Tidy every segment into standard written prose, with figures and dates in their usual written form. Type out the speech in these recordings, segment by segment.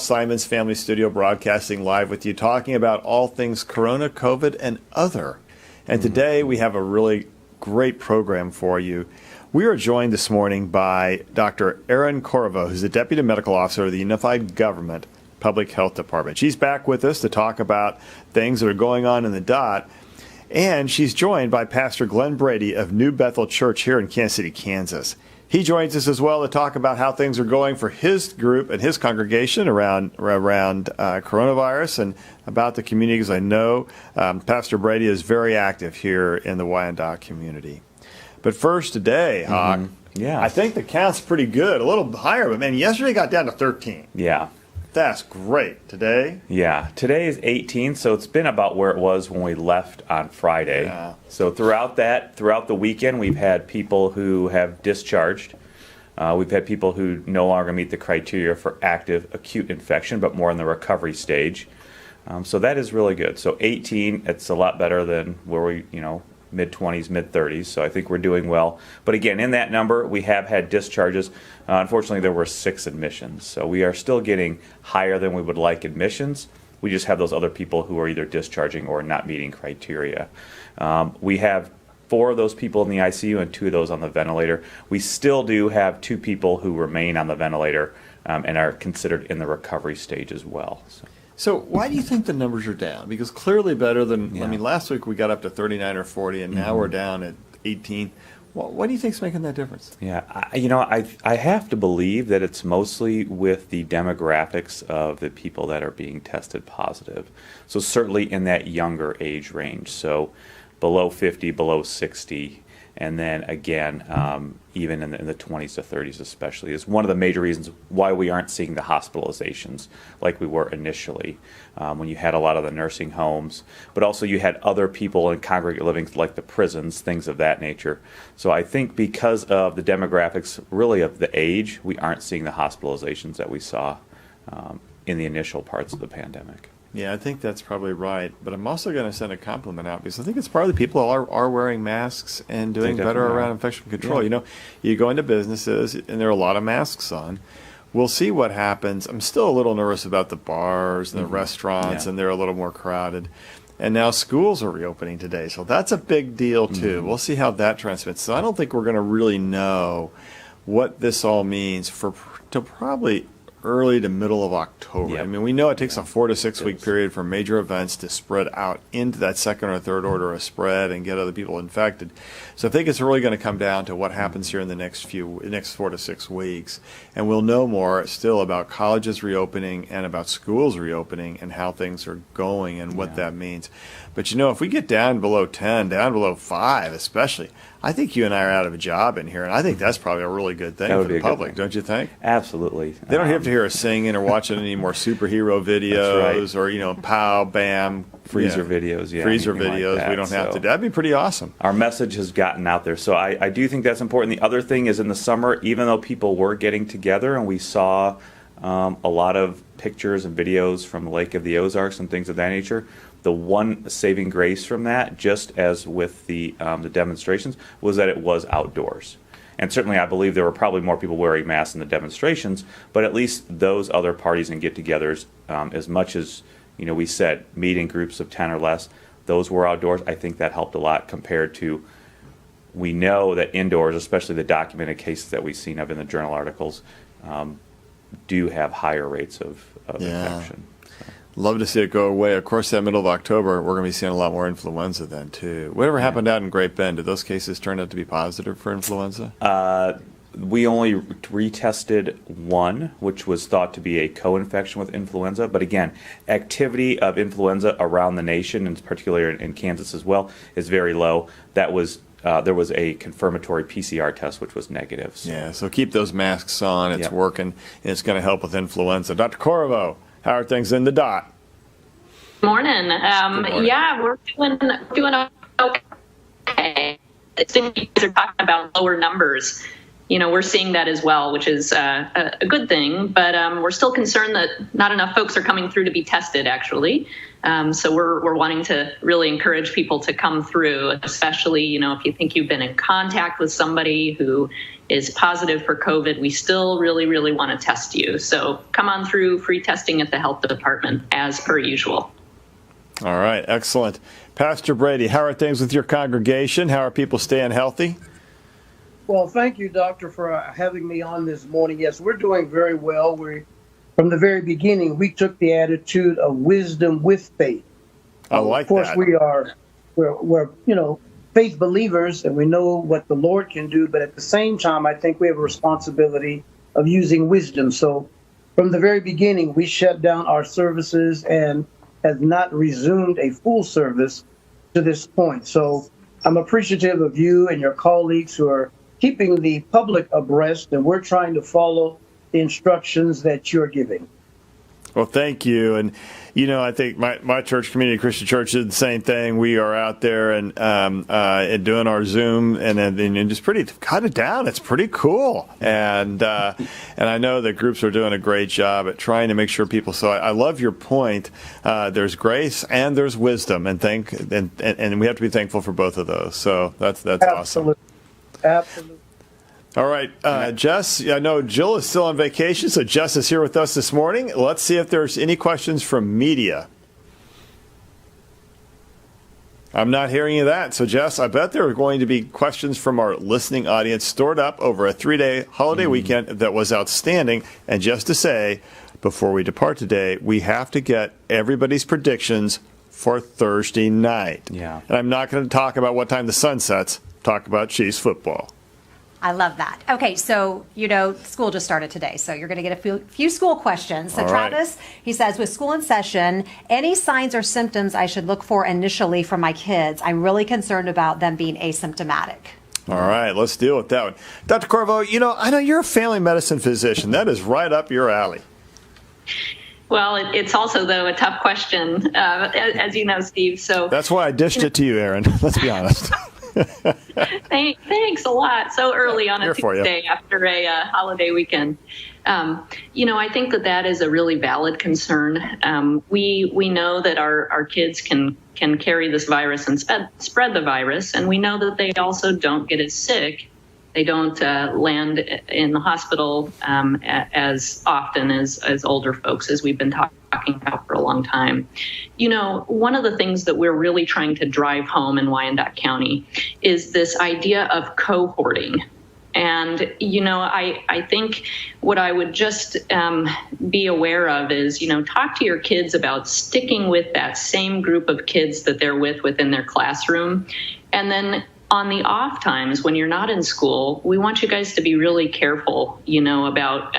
Simon's Family Studio broadcasting live with you, talking about all things Corona, COVID, and other. And today we have a really great program for you. We are joined this morning by Dr. Erin Corvo, who's the Deputy Medical Officer of the Unified Government Public Health Department. She's back with us to talk about things that are going on in the DOT. And she's joined by Pastor Glenn Brady of New Bethel Church here in Kansas City, Kansas. He joins us as well to talk about how things are going for his group and his congregation around coronavirus and about the community, because I know Pastor Brady is very active here in the Wyandotte community. But first today, Hawk, I think the count's pretty good, a little higher, but man, yesterday got down to 13. Yeah. That's great. Today? Yeah. Today is 18, so it's been about where it was when we left on Friday. Yeah. So throughout the weekend, we've had people who have discharged. We've had people who no longer meet the criteria for active acute infection, but more in the recovery stage. So that is really good. So 18, it's a lot better than where we, mid-20s, mid-30s, so I think we're doing well. But again, in that number, we have had discharges. Unfortunately, there were 6 admissions, so we are still getting higher than we would like admissions. We just have those other people who are either discharging or not meeting criteria. We have 4 of those people in the ICU and 2 of those on the ventilator. We still do have 2 people who remain on the ventilator and are considered in the recovery stage as well. So why do you think the numbers are down? Because clearly better than, last week we got up to 39 or 40, and now we're down at 18. What do you think's making that difference? Yeah, I have to believe that it's mostly with the demographics of the people that are being tested positive. So certainly in that younger age range, so below 50, below 60. And then again, even in the 20s to 30s especially, is one of the major reasons why we aren't seeing the hospitalizations like we were initially when you had a lot of the nursing homes, but also you had other people in congregate living like the prisons, things of that nature. So I think because of the demographics really of the age, we aren't seeing the hospitalizations that we saw in the initial parts of the pandemic. Yeah, I think that's probably right. But I'm also going to send a compliment out because I think it's probably people are wearing masks and doing better around infection control. Yeah. You go into businesses and there are a lot of masks on. We'll see what happens. I'm still a little nervous about the bars and the restaurants, and they're a little more crowded. And now schools are reopening today, so that's a big deal too. We'll see how that transmits. So I don't think we're going to really know what this all means to probably early to middle of October. Yep. I mean, we know it takes a 4 to 6 week period for major events to spread out into that second or third order of spread and get other people infected. So I think it's really going to come down to what happens here in the next 4 to 6 weeks. And we'll know more still about colleges reopening and about schools reopening and how things are going and what that means. But if we get down below 10, down below 5 especially, I think you and I are out of a job in here, and I think that's probably a really good thing for the public, don't you think? Absolutely. They don't have to hear us singing or watching any more superhero videos or, pow, bam. Freezer videos, Freezer videos. Like we don't have to. That'd be pretty awesome. Our message has gotten out there. So I do think that's important. The other thing is in the summer, even though people were getting together and we saw a lot of pictures and videos from the Lake of the Ozarks and things of that nature, the one saving grace from that, just as with the demonstrations, was that it was outdoors. And certainly I believe there were probably more people wearing masks in the demonstrations, but at least those other parties and get-togethers, as much as we said, meet in groups of 10 or less, those were outdoors. I think that helped a lot compared to, we know that indoors, especially the documented cases that we've seen of in the journal articles, do have higher rates of infection. Love to see it go away. Of course, that middle of October, we're going to be seeing a lot more influenza then, too. Whatever happened out in Great Bend, did those cases turn out to be positive for influenza? We only retested one, which was thought to be a co-infection with influenza. But again, activity of influenza around the nation, and particularly in Kansas as well, is very low. That was there was a confirmatory PCR test, which was negative. So keep those masks on. It's working, and it's going to help with influenza. Dr. Corvo, how are things in the DOT? Morning. Yeah, we're doing okay. It's been, you guys are talking about lower numbers. we're seeing that as well, which is a good thing. But we're still concerned that not enough folks are coming through to be tested, actually. So we're wanting to really encourage people to come through, especially, if you think you've been in contact with somebody who is positive for COVID, we still really, really want to test you. So come on through, free testing at the health department as per usual. All right, excellent. Pastor Brady, how are things with your congregation? How are people staying healthy? Well, thank you, Doctor, for having me on this morning. Yes, we're doing very well. From the very beginning, we took the attitude of wisdom with faith. I like that. Of course, we're faith believers, and we know what the Lord can do. But at the same time, I think we have a responsibility of using wisdom. So from the very beginning, we shut down our services and have not resumed a full service to this point. So I'm appreciative of you and your colleagues who are keeping the public abreast, and we're trying to follow the instructions that you're giving. Well, thank you. And, I think my church, Community Christian Church, did the same thing. We are out there and doing our Zoom and just pretty cut it down. It's pretty cool. And I know that groups are doing a great job at trying to make sure people. So I love your point. There's grace and there's wisdom, and we have to be thankful for both of those. So that's awesome. Absolutely. All right, Jess, I know Jill is still on vacation, so Jess is here with us this morning. Let's see if there's any questions from media. I'm not hearing any of that. So, Jess, I bet there are going to be questions from our listening audience stored up over a 3-day holiday weekend that was outstanding. And just to say, before we depart today, we have to get everybody's predictions for Thursday night. Yeah. And I'm not going to talk about what time the sun sets, talk about Chiefs football. I love that. Okay, so, school just started today, so you're going to get a few school questions. So, all right. Travis, he says, with school in session, any signs or symptoms I should look for initially for my kids? I'm really concerned about them being asymptomatic. All right, let's deal with that one. Dr. Corvo, I know you're a family medicine physician. That is right up your alley. Well, it's also, though, a tough question, as you know, Steve. So that's why I dished it to you, Aaron. Let's be honest. Thanks a lot. So early on a Tuesday after a holiday weekend. I think that is a really valid concern. We know that our kids can carry this virus and spread the virus, and we know that they also don't get as sick. They don't land in the hospital as often as older folks, as we've been talking about for a long time. One of the things that we're really trying to drive home in Wyandotte County is this idea of cohorting. And, I think what I would just be aware of is, talk to your kids about sticking with that same group of kids that they're within their classroom. And then on the off times, when you're not in school, we want you guys to be really careful, about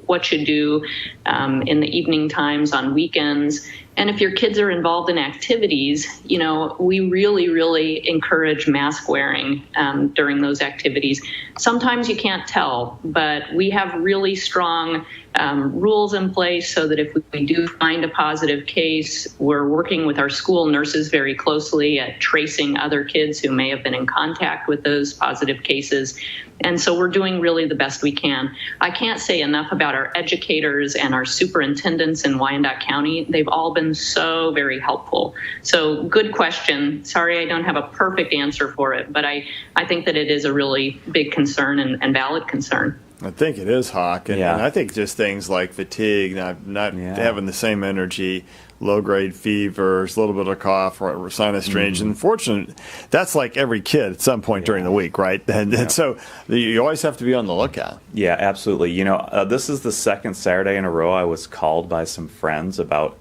what you do in the evening times, on weekends. And if your kids are involved in activities, we really, really encourage mask wearing during those activities. Sometimes you can't tell, but we have really strong rules in place so that if we do find a positive case, we're working with our school nurses very closely at tracing other kids who may have been in contact with those positive cases. And so we're doing really the best we can. I can't say enough about our educators and our superintendents in Wyandotte County. They've all been so very helpful. So good question. Sorry, I don't have a perfect answer for it, but I think that it is a really big concern and valid concern. I think it is, Hawk. And I think just things like fatigue, not having the same energy, low-grade fevers, a little bit of cough, or sinus strains. And unfortunately, that's like every kid at some point during the week, right? And so you always have to be on the lookout. Yeah, absolutely. This is the second Saturday in a row I was called by some friends about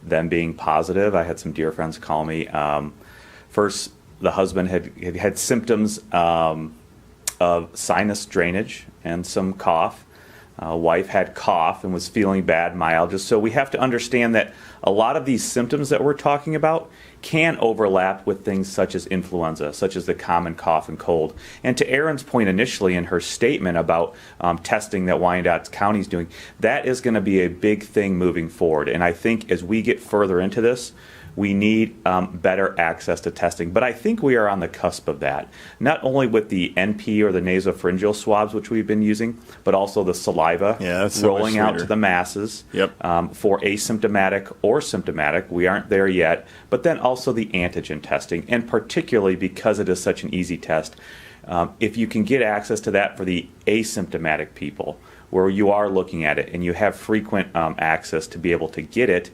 them being positive. I had some dear friends call me. First, the husband had symptoms of sinus drainage and some cough. Wife had cough and was feeling bad, mild. So we have to understand that a lot of these symptoms that we're talking about can overlap with things such as influenza, such as the common cough and cold. And to Erin's point initially in her statement about testing that Wyandotte County is doing, that is going to be a big thing moving forward. And I think as we get further into this, we need better access to testing. But I think we are on the cusp of that, not only with the NP or the nasopharyngeal swabs, which we've been using, but also the saliva rolling out to the masses for asymptomatic or symptomatic. We aren't there yet. But then also the antigen testing, and particularly because it is such an easy test, if you can get access to that for the asymptomatic people, where you are looking at it and you have frequent access to be able to get it,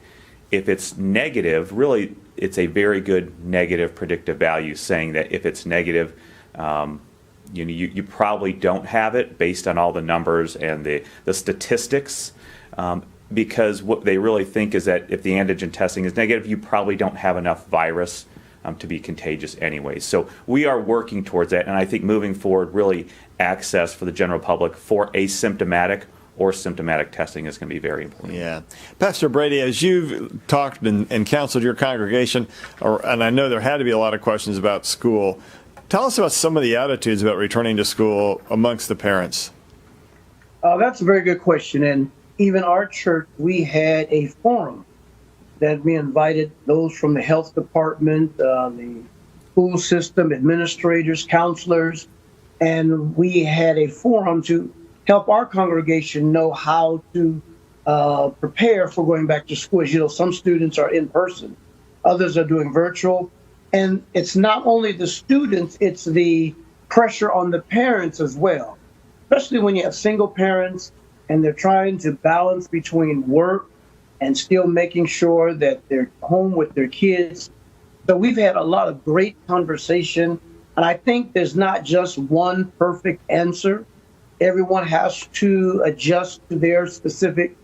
if it's negative, really it's a very good negative predictive value, saying that if it's negative, you probably don't have it based on all the numbers and the statistics, because what they really think is that if the antigen testing is negative, you probably don't have enough virus to be contagious anyway. So we are working towards that, and I think moving forward, really access for the general public for asymptomatic or symptomatic testing is going to be very important. Yeah. Pastor Brady, as you've talked and counseled your congregation, and I know there had to be a lot of questions about school, tell us about some of the attitudes about returning to school amongst the parents. That's a very good question. And even our church, we had a forum that we invited those from the health department, the school system, administrators, counselors, and we had a forum to help our congregation know how to prepare for going back to school. As you know, some students are in person, others are doing virtual. And it's not only the students, it's the pressure on the parents as well, especially when you have single parents and they're trying to balance between work and still making sure that they're home with their kids. So we've had a lot of great conversation. And I think there's not just one perfect answer. Everyone has to adjust to their specific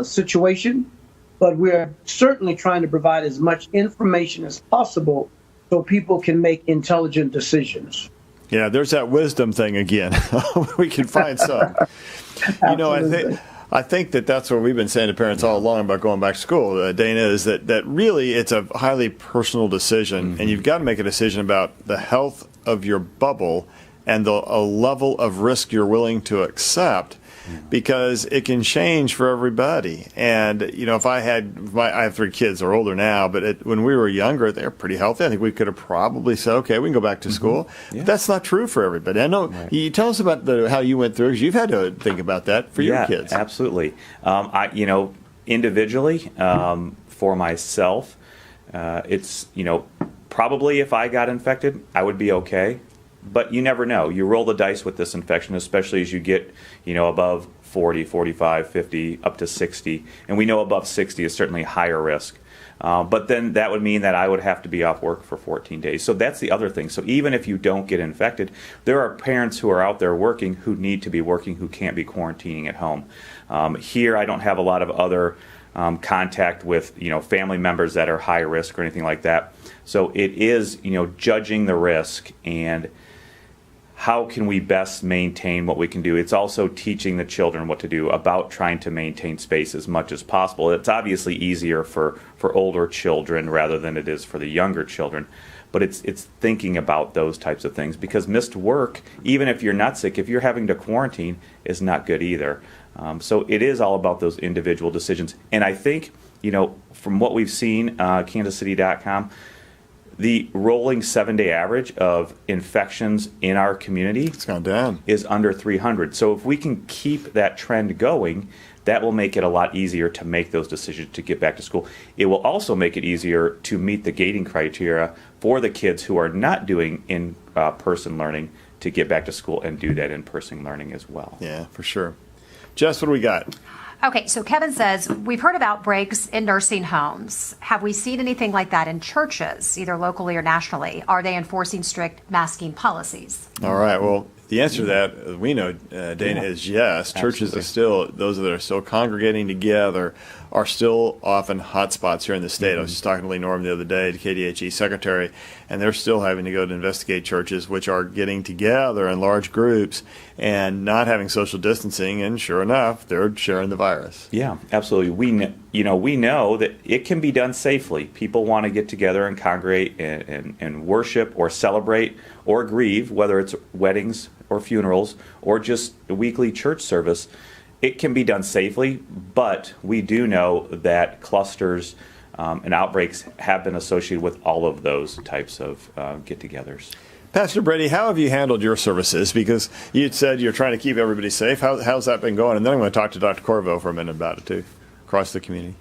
situation. But we're certainly trying to provide as much information as possible so people can make intelligent decisions. Yeah, there's that wisdom thing again. We can find some. You know, I think that's what we've been saying to parents all along about going back to school, Dana, is that really it's a highly personal decision, and you've got to make a decision about the health of your bubble and a level of risk you're willing to accept, because it can change for everybody. And, you know, if I have 3 kids, they're older now, but when we were younger, they're pretty healthy. I think we could have probably said, okay, we can go back to school. Yeah. But that's not true for everybody. I know. Right. You tell us about how you went through, because you've had to think about that for your kids. Yeah, absolutely. Individually, for myself, it's, probably if I got infected, I would be okay. But you never know. You roll the dice with this infection, especially as you get, above 40, 45, 50, up to 60. And we know above 60 is certainly higher risk. But then that would mean that I would have to be off work for 14 days. So that's the other thing. So even if you don't get infected, there are parents who are out there working who need to be working, who can't be quarantining at home. Here, I don't have a lot of other contact with, family members that are high risk or anything like that. So it is, judging the risk and how can we best maintain what we can do. It's also teaching the children what to do about trying to maintain space as much as possible. It's obviously easier for older children rather than it is for the younger children. But it's thinking about those types of things, because missed work, even if you're not sick, if you're having to quarantine, is not good either. So it is all about those individual decisions. And I think, from what we've seen, kansascity.com, the rolling 7-day average of infections in our community it's gone down. Is under 300. So if we can keep that trend going, that will make it a lot easier to make those decisions to get back to school. It will also make it easier to meet the gating criteria for the kids who are not doing in-person learning to get back to school and do that in-person learning as well. Yeah, for sure. Jess, what do we got? Okay, so Kevin says, we've heard of outbreaks in nursing homes. Have we seen anything like that in churches, either locally or nationally? Are they enforcing strict masking policies? All right, well, the answer to that, we know, Dana, is yes. Churches are still, those that are still congregating together are still often hot spots here in the state. I was just talking to Lee Norman the other day, the KDHE secretary, and they're still having to go to investigate churches which are getting together in large groups and not having social distancing, and sure enough, they're sharing the virus. Yeah, absolutely. We know that it can be done safely. People want to get together and congregate and worship or celebrate or grieve, whether it's weddings or funerals or just a weekly church service. It can be done safely, but we do know that clusters And outbreaks have been associated with all of those types of get-togethers. Pastor Brady, how have you handled your services? Because you said you're trying to keep everybody safe. How's that been going? And then I'm going to talk to Dr. Corvo for a minute about it, too, across the community.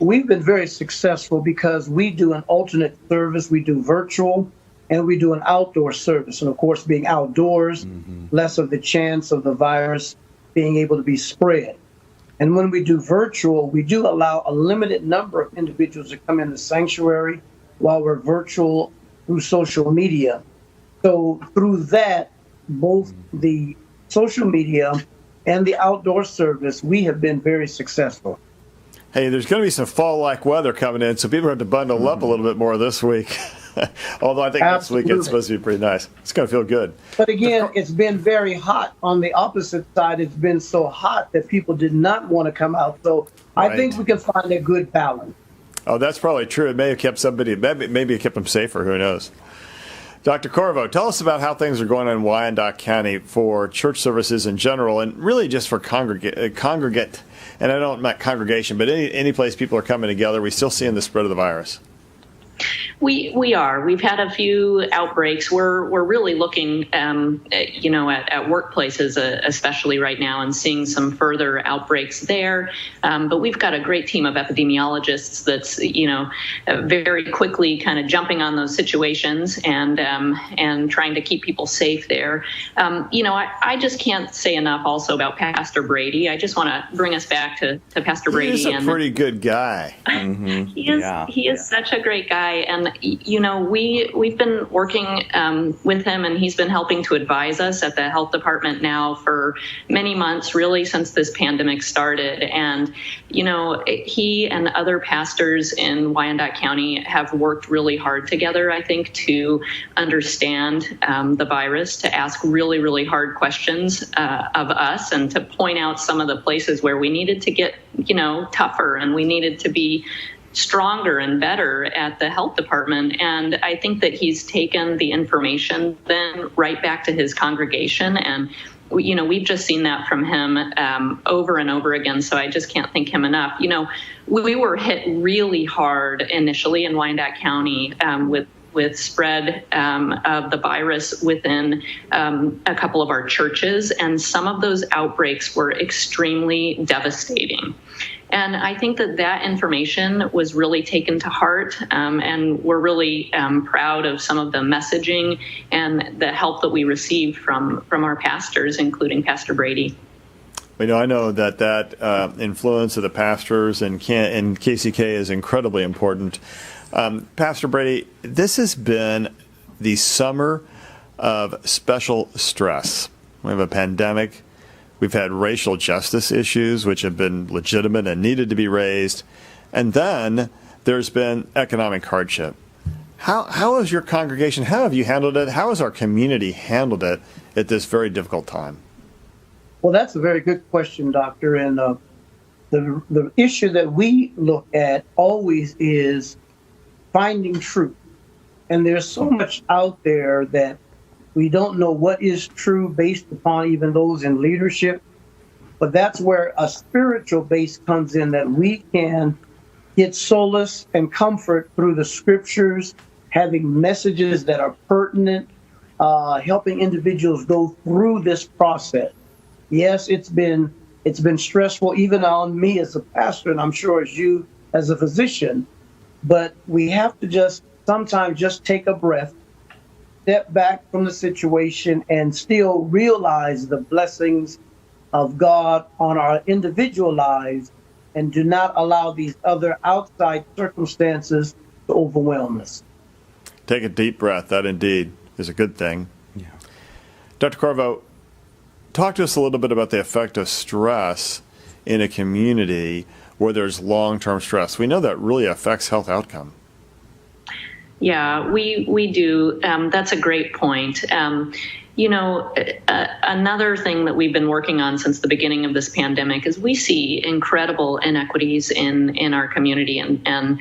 We've been very successful because we do an alternate service. We do virtual, and we do an outdoor service. And, of course, being outdoors, less of the chance of the virus being able to be spread. And when we do virtual, we do allow a limited number of individuals to come in the sanctuary while we're virtual through social media. So through that, both the social media and the outdoor service, we have been very successful. Hey, there's going to be some fall-like weather coming in, so people have to bundle up a little bit more this week. Although I think next week it's supposed to be pretty nice. It's going to feel good. But again, it's been very hot. On the opposite side, it's been so hot that people did not want to come out. So I think we can find a good balance. Oh, that's probably true. It may have kept somebody, maybe it kept them safer. Who knows? Dr. Corvo, tell us about how things are going on in Wyandotte County for church services in general, and really just for congregate, and I don't mean congregation, but any place people are coming together. We still seeing the spread of the virus. We are. We've had a few outbreaks. We're really looking, at workplaces, especially right now, and seeing some further outbreaks there. But we've got a great team of epidemiologists that's, very quickly kind of jumping on those situations and trying to keep people safe there. I just can't say enough also about Pastor Brady. I just want to bring us back to Pastor Brady. He's a pretty good guy. He is such a great guy. And, we've been working with him, and he's been helping to advise us at the health department now for many months, really since this pandemic started. And, he and other pastors in Wyandotte County have worked really hard together, I think, to understand the virus, to ask really, really hard questions of us, and to point out some of the places where we needed to get, tougher, and we needed to be stronger and better at the health department. And I think that he's taken the information then right back to his congregation. And, we've just seen that from him over and over again. So I just can't thank him enough. We were hit really hard initially in Wyandotte County with spread of the virus within a couple of our churches. And some of those outbreaks were extremely devastating. And I think that information was really taken to heart, and we're really proud of some of the messaging and the help that we received from our pastors, including Pastor Brady. I know that influence of the pastors and KCK is incredibly important. Pastor Brady, this has been the summer of special stress. We have a pandemic. We've had racial justice issues, which have been legitimate and needed to be raised. And then there's been economic hardship. How has your congregation, how have you handled it? How has our community handled it at this very difficult time? Well, that's a very good question, Doctor. And the issue that we look at always is finding truth. And there's so much out there that we don't know what is true based upon even those in leadership. But that's where a spiritual base comes in, that we can get solace and comfort through the scriptures, having messages that are pertinent, helping individuals go through this process. Yes, it's been stressful, even on me as a pastor, and I'm sure as you as a physician. But we have to sometimes just take a breath, step back from the situation, and still realize the blessings of God on our individual lives, and do not allow these other outside circumstances to overwhelm us. Take a deep breath. That indeed is a good thing. Yeah. Dr. Corvo, talk to us a little bit about the effect of stress in a community where there's long-term stress. We know that really affects health outcome. Yeah, we do. That's a great point. Another thing that we've been working on since the beginning of this pandemic is we see incredible inequities in our community, and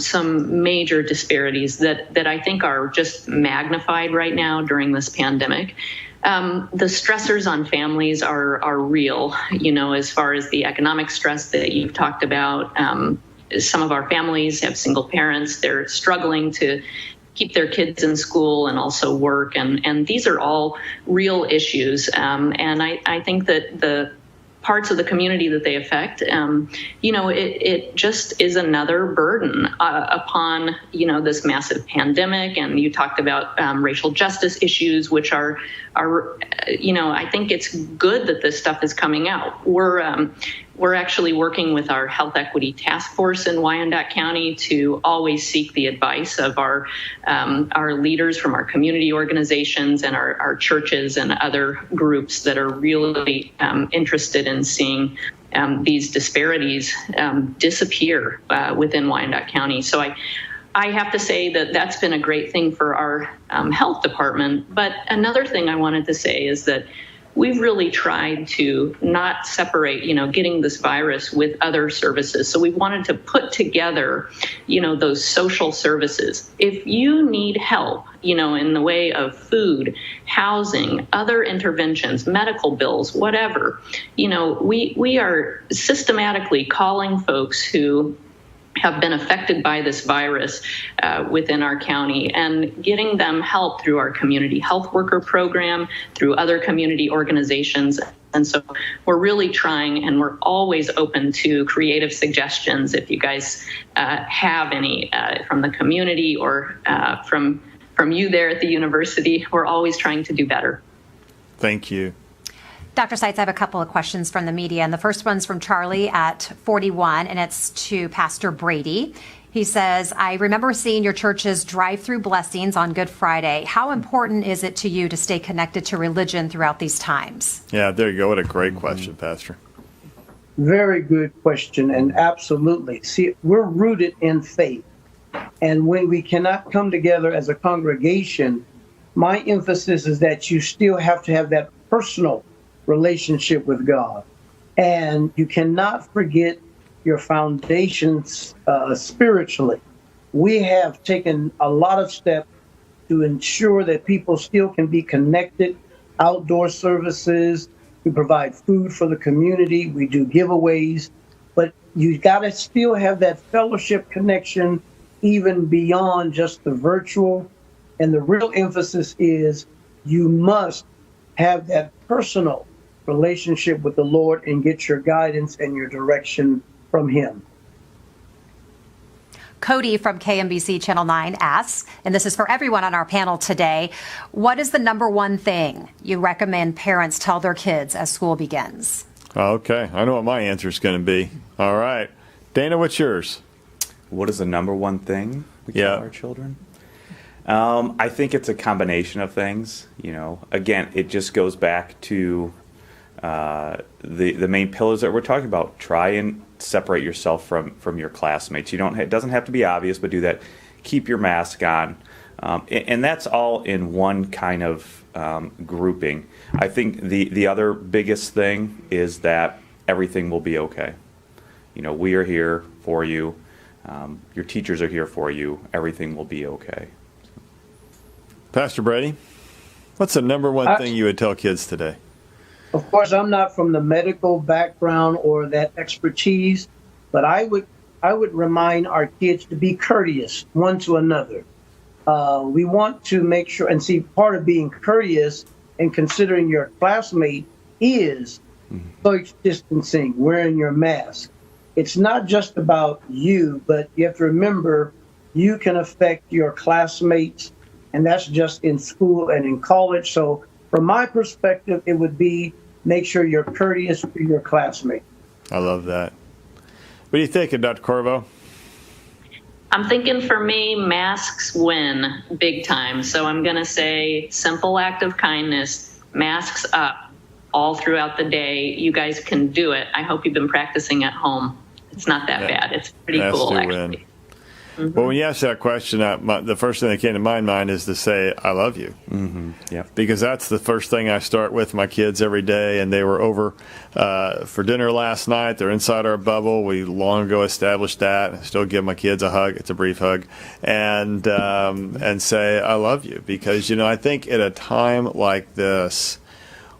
some major disparities that I think are just magnified right now during this pandemic. The stressors on families are real, as far as the economic stress that you've talked about, some of our families have single parents. They're struggling to keep their kids in school and also work. And these are all real issues. And I think that the parts of the community that they affect, it just is another burden upon, this massive pandemic. And you talked about racial justice issues, which are, I think it's good that this stuff is coming out. We're actually working with our health equity task force in Wyandotte County to always seek the advice of our leaders from our community organizations and our churches and other groups that are really interested in seeing these disparities disappear within Wyandotte County. So I have to say that that's been a great thing for our health department. But another thing I wanted to say is that we've really tried to not separate, getting this virus with other services. So we wanted to put together, those social services. If you need help, in the way of food, housing, other interventions, medical bills, whatever, we are systematically calling folks who have been affected by this virus within our county and getting them help through our community health worker program, through other community organizations. And so we're really trying, and we're always open to creative suggestions if you guys have any from the community or from you there at the university. We're always trying to do better. Thank you. Dr. Seitz, I have a couple of questions from the media, and the first one's from Charlie at 41, and it's to Pastor Brady. He says, I remember seeing your church's drive-through blessings on Good Friday. How important is it to you to stay connected to religion throughout these times? Yeah, there you go. What a great question, Pastor. Very good question, and absolutely. See, we're rooted in faith, and when we cannot come together as a congregation, my emphasis is that you still have to have that personal relationship with God. And you cannot forget your foundations spiritually. We have taken a lot of steps to ensure that people still can be connected. Outdoor services, we provide food for the community, we do giveaways, but you got to still have that fellowship connection even beyond just the virtual. And the real emphasis is you must have that personal relationship with the Lord and get your guidance and your direction from Him. Cody from KMBC Channel 9 asks, and this is for everyone on our panel today, what is the number one thing you recommend parents tell their kids as school begins? Okay, I know what my answer is going to be. All right. Dana, what's yours? What is the number one thing we tell our children? I think it's a combination of things. Again, it just goes back to the main pillars that we're talking about. Try and separate yourself from your classmates. It doesn't have to be obvious, but do that. Keep your mask on, and that's all in one kind of grouping. I think the other biggest thing is that everything will be okay. We are here for you. Your teachers are here for you. Everything will be okay. Pastor Brady, what's the number one thing you would tell kids today? Of course, I'm not from the medical background or that expertise, but I would remind our kids to be courteous one to another. We want to make sure, and see, part of being courteous and considering your classmate is social distancing, wearing your mask. It's not just about you, but you have to remember you can affect your classmates, and that's just in school and in college. So from my perspective, it would be make sure you're courteous to your classmate. I love that. What are you thinking, Dr. Corvo? I'm thinking for me, masks win big time. So I'm going to say simple act of kindness, masks up all throughout the day. You guys can do it. I hope you've been practicing at home. It's not that bad. It's pretty cool, actually. Mm-hmm. Well, when you asked that question, the first thing that came to my mind is to say, I love you. Mm-hmm. Yeah. Because that's the first thing I start with my kids every day. And they were over for dinner last night. They're inside our bubble. We long ago established that. I still give my kids a hug. It's a brief hug. And say, I love you. Because, I think at a time like this,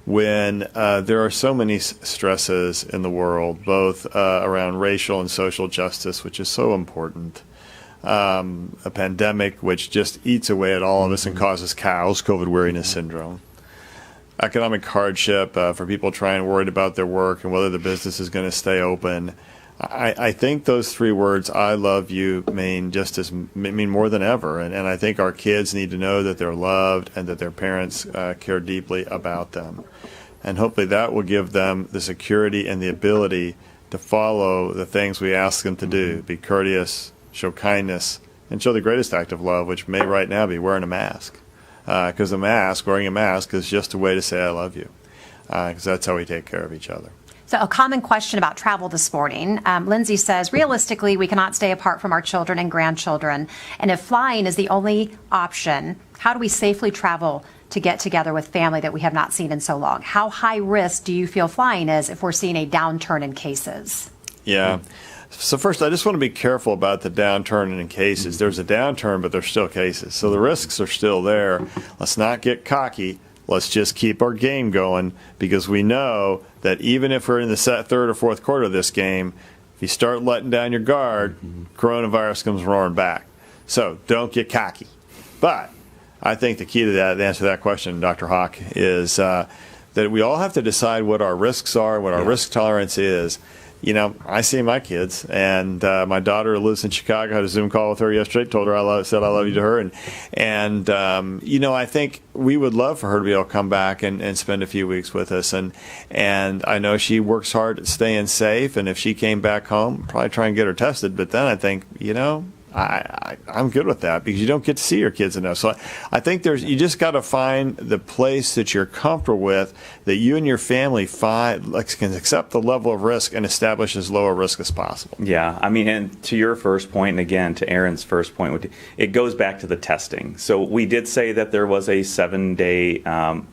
when there are so many stresses in the world, both around racial and social justice, which is so important. A pandemic which just eats away at all of us and causes cows, COVID weariness syndrome. Economic hardship for people trying worried about their work and whether the business is going to stay open. I think those three words, I love you, mean more than ever. And I think our kids need to know that they're loved and that their parents care deeply about them. And hopefully that will give them the security and the ability to follow the things we ask them to do, be courteous, show kindness, and show the greatest act of love, which may right now be wearing a mask. Because wearing a mask is just a way to say I love you. Because that's how we take care of each other. So a common question about travel this morning. Lindsay says, realistically, we cannot stay apart from our children and grandchildren. And if flying is the only option, how do we safely travel to get together with family that we have not seen in so long? How high risk do you feel flying is if we're seeing a downturn in cases? Yeah. So first, I just want to be careful about the downturn in cases. There's a downturn, but there's still cases. So the risks are still there. Let's not get cocky. Let's just keep our game going, because we know that even if we're in the third or fourth quarter of this game, if you start letting down your guard, coronavirus comes roaring back. So don't get cocky. But I think the key to that, the answer to that question, Dr. Hawk, is that we all have to decide what our risks are, what our risk tolerance is. You know, I see my kids, and my daughter lives in Chicago. I had a Zoom call with her yesterday. Told her said I love you to her, and you know, I think we would love for her to be able to come back and spend a few weeks with us. And I know she works hard at staying safe. And if she came back home, probably try and get her tested. But then I think, you know, I'm good with that, because you don't get to see your kids enough. So I think you just got to find the place that you're comfortable with, that you and your family can accept the level of risk and establish as low a risk as possible. Yeah, I mean, and to your first point, and again to Aaron's first point, it goes back to the testing. So we did say that there was a 7-day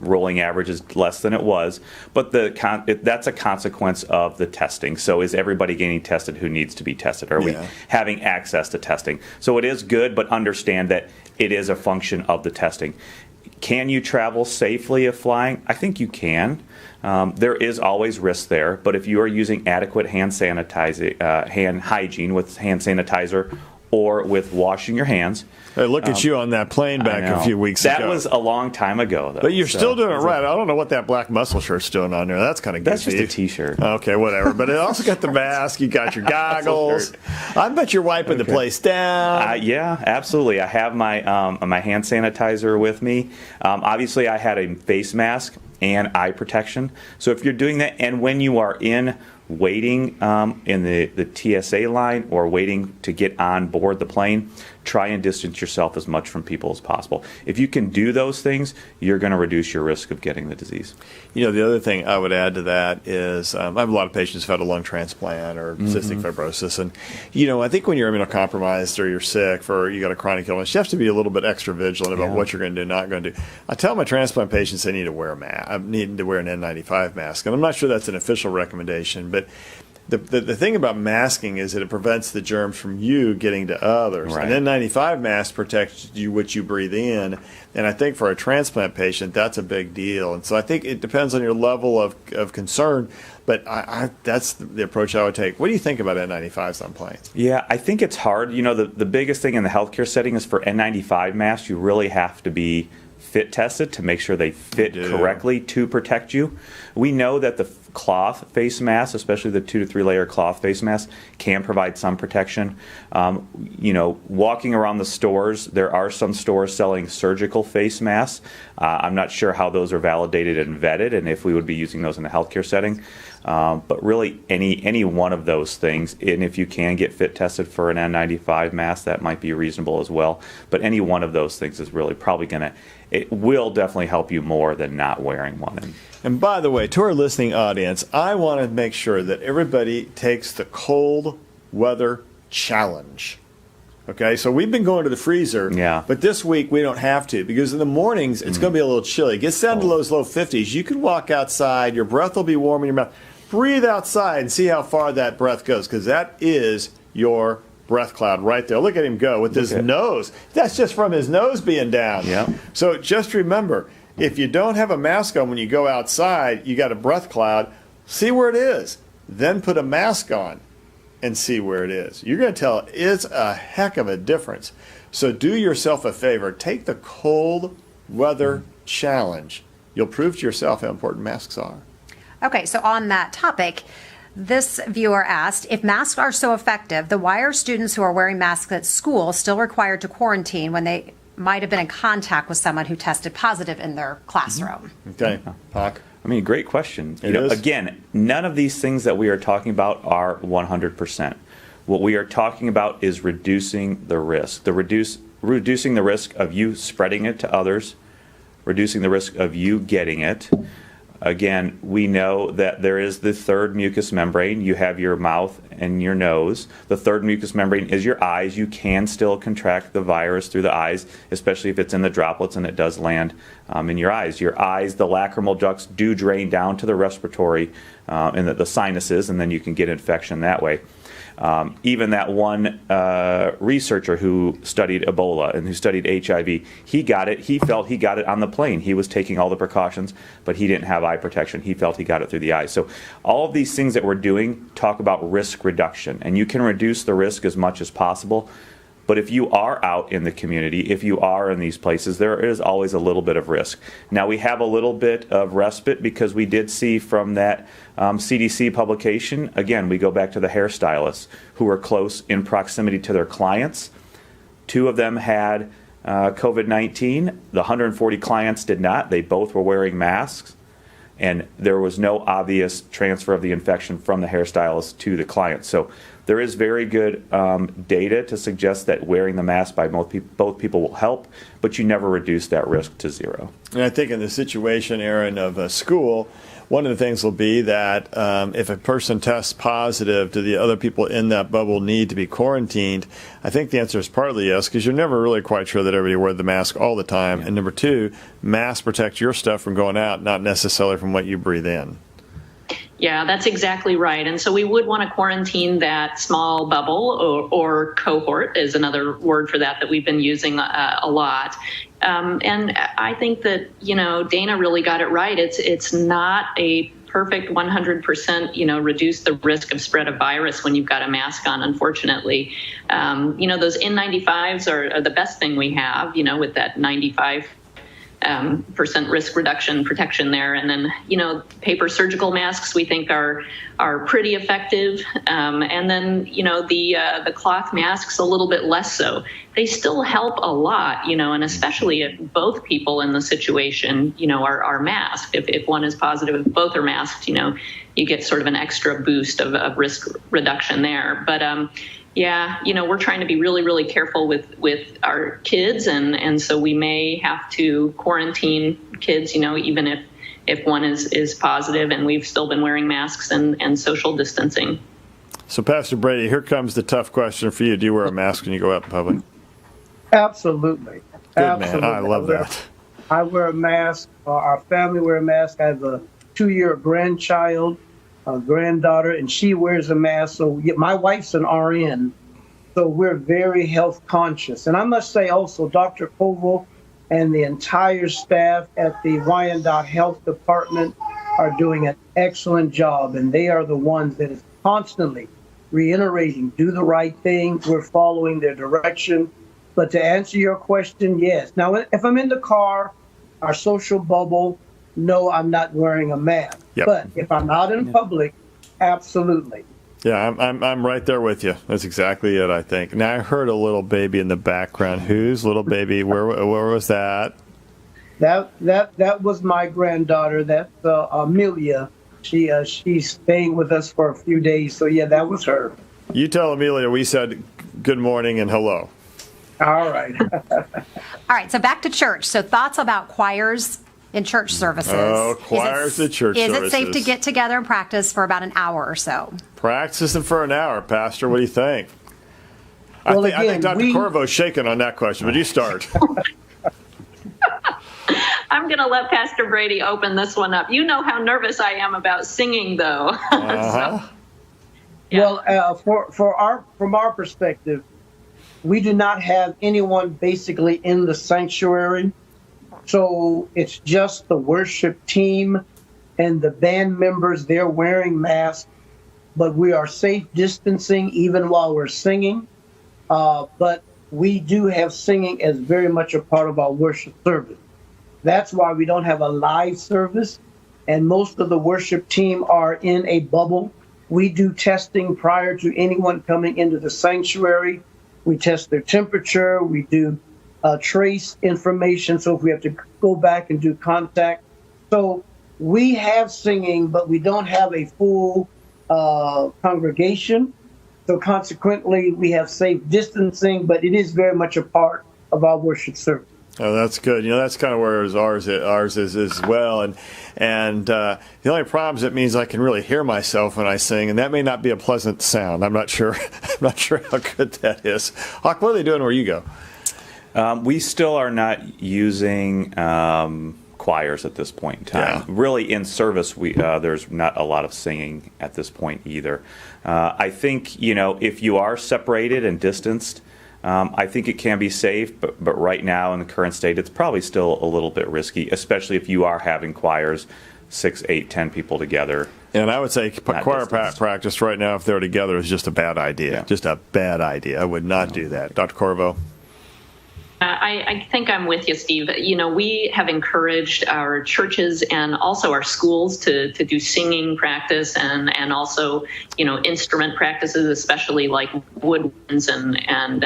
rolling average, is less than it was, but that's a consequence of the testing. So is everybody getting tested who needs to be tested? Are we having access to testing? So it is good, but understand that it is a function of the testing. Can you travel safely if flying? I think you can. There is always risk there, but if you are using adequate hand hygiene with hand sanitizer or with washing your hands. Hey, look at you on that plane back a few weeks ago. That was a long time ago, though. But you're still doing it right. I don't know what that black muscle shirt's doing on there. That's kind of goofy. That's just a T-shirt. Okay, whatever. But it also got the mask. You got your goggles. I bet you're wiping the place down. Yeah, absolutely. I have my hand sanitizer with me. Obviously, I had a face mask and eye protection. So if you're doing that, and when you are waiting in the TSA line or waiting to get on board the plane, try and distance yourself as much from people as possible. If you can do those things, you're going to reduce your risk of getting the disease. You know, the other thing I would add to that is I have a lot of patients who've had a lung transplant or cystic fibrosis. And, you know, I think when you're immunocompromised or you're sick or you got a chronic illness, you have to be a little bit extra vigilant about what you're going to do, not going to do. I tell my transplant patients they need to wear a mask. I need to wear an N95 mask. And I'm not sure that's an official recommendation, but the thing about masking is that it prevents the germs from you getting to others. Right. An N95 mask protects you what you breathe in. And I think for a transplant patient, that's a big deal. And so I think it depends on your level of concern. But that's the approach I would take. What do you think about N95s on planes? Yeah, I think it's hard. You know, the biggest thing in the healthcare setting is for N95 masks, you really have to be fit tested to make sure they fit correctly to protect you. We know that the cloth face masks, especially the 2 to 3 layer cloth face masks, can provide some protection. You know, walking around the stores, there are some stores selling surgical face masks. I'm not sure how those are validated and vetted and if we would be using those in the healthcare setting. But really any one of those things, and if you can get fit tested for an N95 mask, that might be reasonable as well. But any one of those things is really probably it will definitely help you more than not wearing one. And by the way, to our listening audience, I want to make sure that everybody takes the cold weather challenge. Okay, so we've been going to the freezer, but this week we don't have to, because in the mornings it's going to be a little chilly. It gets down to those low 50s. You can walk outside, your breath will be warm in your mouth. Breathe outside and see how far that breath goes, because that is your breath cloud right there. Look at him go with his nose. That's just from his nose being down. Yeah. So just remember, If you don't have a mask on when you go outside, you got a breath cloud, see where it is. Then put a mask on and see where it is. You're going to tell it's a heck of a difference. So do yourself a favor. Take the cold weather challenge. You'll prove to yourself how important masks are. Okay, so on that topic, this viewer asked, if masks are so effective, then why are students who are wearing masks at school still required to quarantine when they might have been in contact with someone who tested positive in their classroom? Okay, Pac. I mean, great question. Again, none of these things that we are talking about are 100%. What we are talking about is reducing the risk. Reducing the risk of you spreading it to others, reducing the risk of you getting it. Again, we know that there is the third mucous membrane. You have your mouth and your nose. The third mucous membrane is your eyes. You can still contract the virus through the eyes, especially if it's in the droplets and it does land in your eyes. Your eyes, the lacrimal ducts do drain down to the respiratory and the sinuses, and then you can get infection that way. Even that one researcher who studied Ebola and who studied HIV, he got it. He felt he got it on the plane. He was taking all the precautions, but he didn't have eye protection. He felt he got it through the eyes. So all of these things that we're doing talk about risk reduction, and you can reduce the risk as much as possible. But if you are out in the community, if you are in these places, there is always a little bit of risk. Now, we have a little bit of respite because we did see from that CDC publication, again, we go back to the hairstylists who were close in proximity to their clients. 2 of them had COVID-19. The 140 clients did not. They both were wearing masks. And there was no obvious transfer of the infection from the hairstylist to the client. So there is very good data to suggest that wearing the mask by both people will help, but you never reduce that risk to zero. And I think in the situation, Aaron, of a school, one of the things will be that if a person tests positive, do the other people in that bubble need to be quarantined? I think the answer is partly yes, because you're never really quite sure that everybody wears the mask all the time. Yeah. And number 2, masks protect your stuff from going out, not necessarily from what you breathe in. Yeah, that's exactly right. And so we would want to quarantine that small bubble or cohort is another word for that we've been using a lot. And I think that, Dana really got it right. It's not a perfect 100%, reduce the risk of spread of virus when you've got a mask on, unfortunately. Those N95s are the best thing we have, with that 95% risk reduction protection there. And then, paper surgical masks we think are pretty effective. And then, the cloth masks a little bit less so. They still help a lot, and especially if both people in the situation, are masked. If one is positive, if both are masked, you get sort of an extra boost of risk reduction there. But, yeah, we're trying to be really, really careful with our kids, and so we may have to quarantine kids, even if one is positive, and we've still been wearing masks and social distancing. So, Pastor Brady, here comes the tough question for you. Do you wear a mask when you go out in public? Absolutely. Good Absolutely. Man. I love that. I wear a mask. Our family wear a mask. I have a 2-year grandchild. A granddaughter, and she wears a mask. So my wife's an RN, so we're very health conscious. And I must say also, Dr. Koval and the entire staff at the Wyandotte Health Department are doing an excellent job, and they are the ones that is constantly reiterating, do the right thing. We're following their direction. But to answer your question, yes. Now, if I'm in the car, our social bubble, no, I'm not wearing a mask. Yep. But if I'm out in public, absolutely. Yeah, I'm right there with you. That's exactly it, I think. Now, I heard a little baby in the background. Whose little baby? Where was that? That was my granddaughter. That's Amelia. She's staying with us for a few days. So, yeah, that was her. You tell Amelia we said good morning and hello. All right. All right, so back to church. So thoughts about choirs in church services. Oh, choirs at church services. Is it safe to get together and practice for about an hour or so? Practicing for an hour, Pastor. What do you think? Well, I think Dr. Corvo's shaking on that question, but you start. I'm going to let Pastor Brady open this one up. You know how nervous I am about singing, though. Uh-huh. So, yeah. Well, from our perspective, we do not have anyone basically in the sanctuary. So it's just the worship team and the band members. They're wearing masks, but we are safe distancing even while we're singing. But we do have singing as very much a part of our worship service. That's why we don't have a live service, and most of the worship team are in a bubble. We do testing prior to anyone coming into the sanctuary. We test their temperature. We do trace information, so if we have to go back and do contact. So we have singing, but we don't have a full congregation. So consequently, we have safe distancing, but it is very much a part of our worship service. Oh, that's good. That's kind of where ours is as well. And the only problem is it means I can really hear myself when I sing, and that may not be a pleasant sound. I'm not sure. I'm not sure how good that is. Hawk, what are they doing where you go? We still are not using choirs at this point in time. Yeah. Really, in service, there's not a lot of singing at this point either. I think, if you are separated and distanced, I think it can be safe, but right now in the current state, it's probably still a little bit risky, especially if you are having choirs, 6, 8, 10 people together. And I would say choir practice right now, if they're together, is just a bad idea. Yeah. Just a bad idea. I would not do that. Dr. Corvo? I think I'm with you, Steve. We have encouraged our churches and also our schools to do singing practice and also, instrument practices, especially like woodwinds and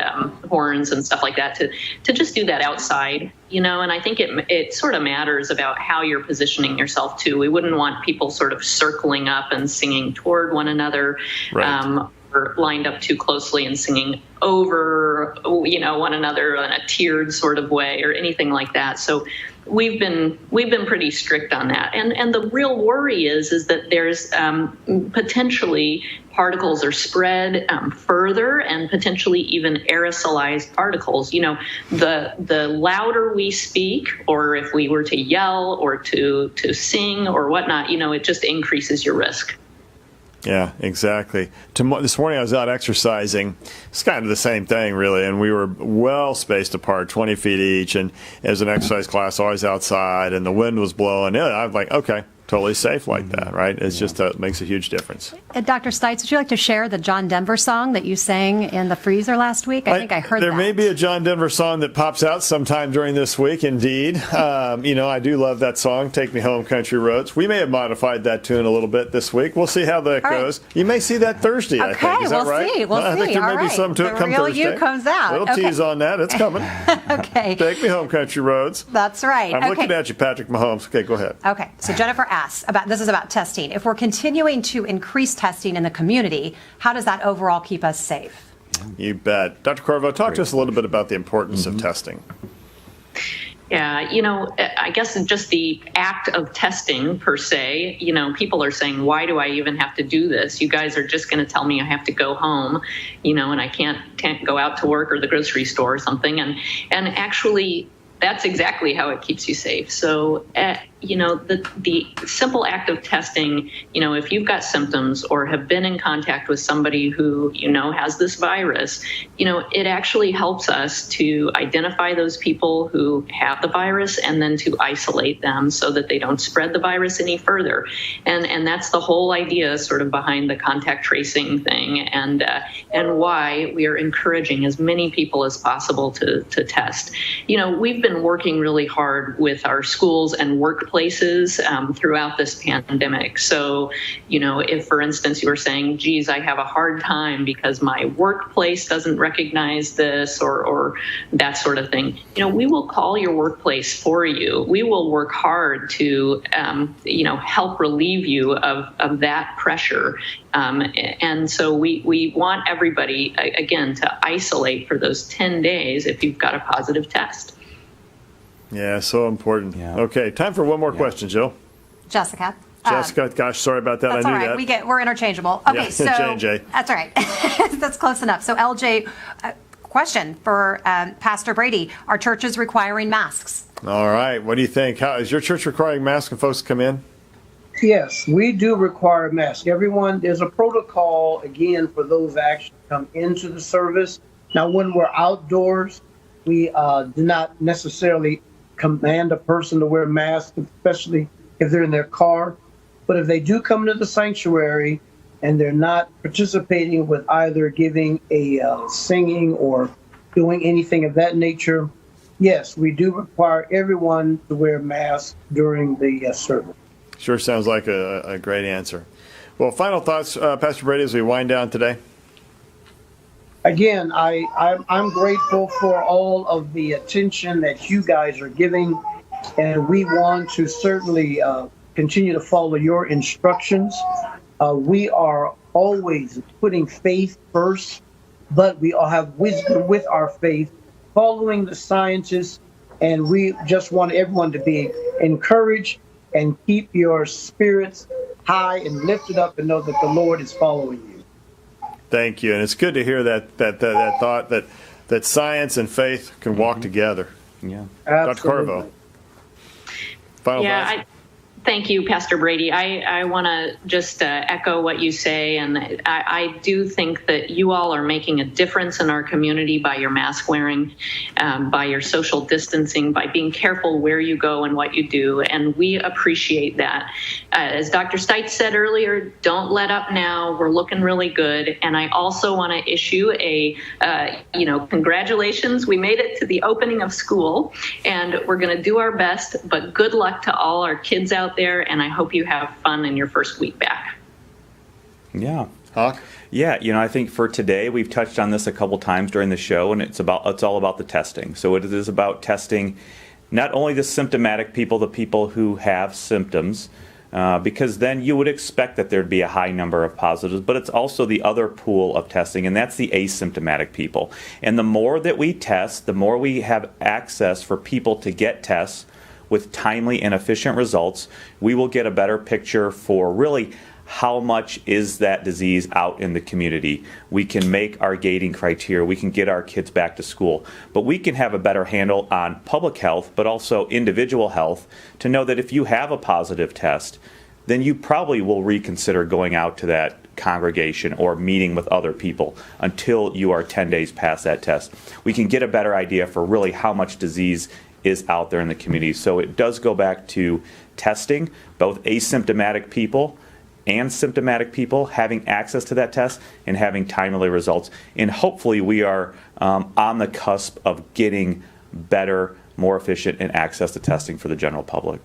horns and stuff like that, to just do that outside, and I think it sort of matters about how you're positioning yourself too. We wouldn't want people sort of circling up and singing toward one another. Right. Or lined up too closely and singing over, one another in a tiered sort of way or anything like that. So we've been pretty strict on that. And the real worry is that there's potentially particles are spread further and potentially even aerosolized particles. The louder we speak, or if we were to yell or to sing or whatnot, it just increases your risk. Yeah, exactly. This morning I was out exercising. It's kind of the same thing, really, and we were well spaced apart, 20 feet each, and it was an exercise class always outside, and the wind was blowing. Yeah, I was like, okay, totally safe like that, right? It's just makes a huge difference. Dr. Stites, would you like to share the John Denver song that you sang in the freezer last week? I think I heard there that. There may be a John Denver song that pops out sometime during this week, indeed. I do love that song, Take Me Home, Country Roads. We may have modified that tune a little bit this week. We'll see how that goes. You may see that Thursday, I think. Is that right? We'll see. I think there may be some to it come Thursday. The real you comes out. Little tease on that. It's coming. Okay. Take Me Home, Country Roads. That's right. I'm looking at you, Patrick Mahomes. Okay, go ahead. Okay, so Jennifer asks this is about testing. If we're continuing to increase testing in the community, how does that overall keep us safe? You bet. Dr. Corvo, talk to us a little bit about the importance of testing. Yeah, I guess just the act of testing per se, people are saying, why do I even have to do this? You guys are just going to tell me I have to go home, and I can't go out to work or the grocery store or something. And actually, that's exactly how it keeps you safe. So, the simple act of testing, if you've got symptoms or have been in contact with somebody who, has this virus, it actually helps us to identify those people who have the virus and then to isolate them so that they don't spread the virus any further. And that's the whole idea sort of behind the contact tracing thing and why we are encouraging as many people as possible to test. We've been working really hard with our schools and workplaces throughout this pandemic. So, if, for instance, you were saying, geez, I have a hard time because my workplace doesn't recognize this or that sort of thing, we will call your workplace for you. We will work hard to, help relieve you of that pressure. And so we want everybody, again, to isolate for those 10 days if you've got a positive test. Yeah, so important. Yeah. Okay, time for one more question, Jill. Jessica, gosh, sorry about that. That's I knew all right. that. We're interchangeable. Okay, yeah, so J&J. That's all right. That's close enough. So LJ, question for Pastor Brady: are churches requiring masks? All right. What do you think? How is your church requiring masks when folks come in? Yes, we do require masks. There's a protocol again for those that actually come into the service. Now, when we're outdoors, we do not necessarily command a person to wear a mask, especially if they're in their car. But if they do come to the sanctuary and they're not participating with either giving a singing or doing anything of that nature, yes, we do require everyone to wear masks during the service. Sure sounds like a great answer. Well, final thoughts, Pastor Brady, as we wind down today. Again, I'm grateful for all of the attention that you guys are giving, and we want to certainly continue to follow your instructions. We are always putting faith first, but we all have wisdom with our faith, following the scientists, and we just want everyone to be encouraged and keep your spirits high and lifted up and know that the Lord is following you. Thank you, and it's good to hear that thought that science and faith can walk together. Yeah, Absolutely. Dr. Corvo. Final thoughts? Thank you, Pastor Brady. I want to just echo what you say, and I do think that you all are making a difference in our community by your mask wearing, by your social distancing, by being careful where you go and what you do, and we appreciate that. As Dr. Stites said earlier, don't let up now. We're looking really good, and I also want to issue a, congratulations. We made it to the opening of school, and we're going to do our best, but good luck to all our kids out there, and I hope you have fun in your first week back. Yeah. Hawk? Yeah, I think for today, we've touched on this a couple times during the show, and it's all about the testing. So it is about testing not only the symptomatic people, the people who have symptoms, because then you would expect that there'd be a high number of positives, but it's also the other pool of testing, and that's the asymptomatic people. And the more that we test, the more we have access for people to get tests with timely and efficient results, we will get a better picture for really how much is that disease out in the community. We can make our gating criteria. We can get our kids back to school. But we can have a better handle on public health, but also individual health, to know that if you have a positive test, then you probably will reconsider going out to that congregation or meeting with other people until you are 10 days past that test. We can get a better idea for really how much disease is out there in the community. So it does go back to testing, both asymptomatic people and symptomatic people having access to that test and having timely results. And hopefully we are on the cusp of getting better, more efficient, and access to testing for the general public.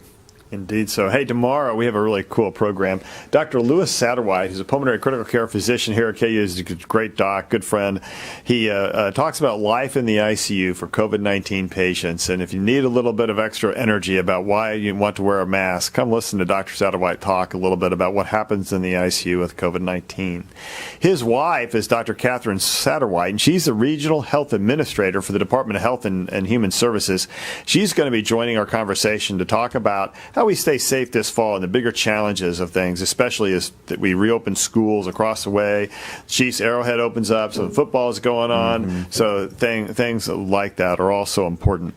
Indeed so. Hey, tomorrow we have a really cool program. Dr. Louis Satterwhite, who's a pulmonary critical care physician here at KU, is a great doc, good friend. He talks about life in the ICU for COVID-19 patients. And if you need a little bit of extra energy about why you want to wear a mask, come listen to Dr. Satterwhite talk a little bit about what happens in the ICU with COVID-19. His wife is Dr. Catherine Satterwhite, and she's the Regional Health Administrator for the Department of Health and Human Services. She's going to be joining our conversation to talk about how we stay safe this fall and the bigger challenges of things, especially as that we reopen schools across the way. Chiefs Arrowhead opens up, so the football is going on. Mm-hmm. So things like that are also important.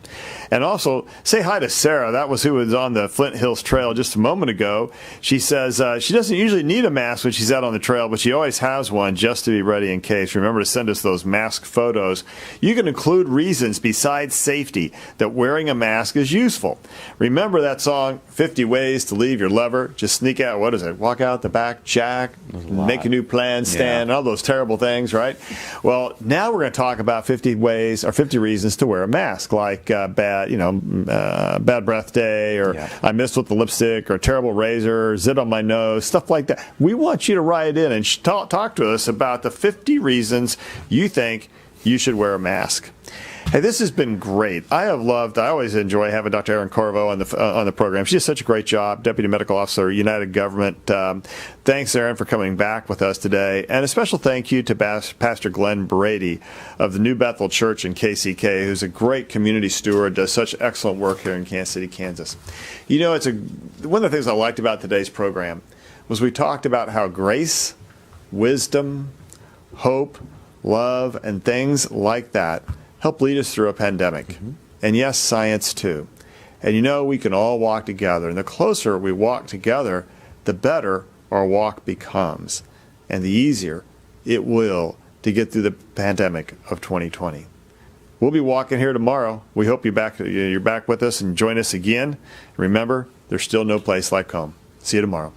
And also, say hi to Sarah. That was who was on the Flint Hills Trail just a moment ago. She says she doesn't usually need a mask when she's out on the trail, but she always has one just to be ready in case. Remember to send us those mask photos. You can include reasons besides safety that wearing a mask is useful. Remember that song, 50 Ways to Leave Your Lover? Just sneak out, what is it? Walk out the back, Jack, make a new plan, stand, all those terrible things, right? Well, now we're going to talk about 50 ways or 50 reasons to wear a mask, like bad breath day, or I missed with the lipstick, or terrible razor, zit on my nose, stuff like that. We want you to write in and talk to us about the 50 reasons you think you should wear a mask. Hey, this has been great. I always enjoy having Dr. Erin Corvo on the program. She does such a great job, Deputy Medical Officer, United Government. Thanks, Erin, for coming back with us today. And a special thank you to Pastor Glenn Brady of the New Bethel Church in KCK, who's a great community steward, does such excellent work here in Kansas City, Kansas. You know, one of the things I liked about today's program was we talked about how grace, wisdom, hope, love, and things like that help lead us through a pandemic. Mm-hmm. And yes, science too. And we can all walk together. And the closer we walk together, the better our walk becomes. And the easier it will to get through the pandemic of 2020. We'll be walking here tomorrow. We hope you're back with us and join us again. Remember, there's still no place like home. See you tomorrow.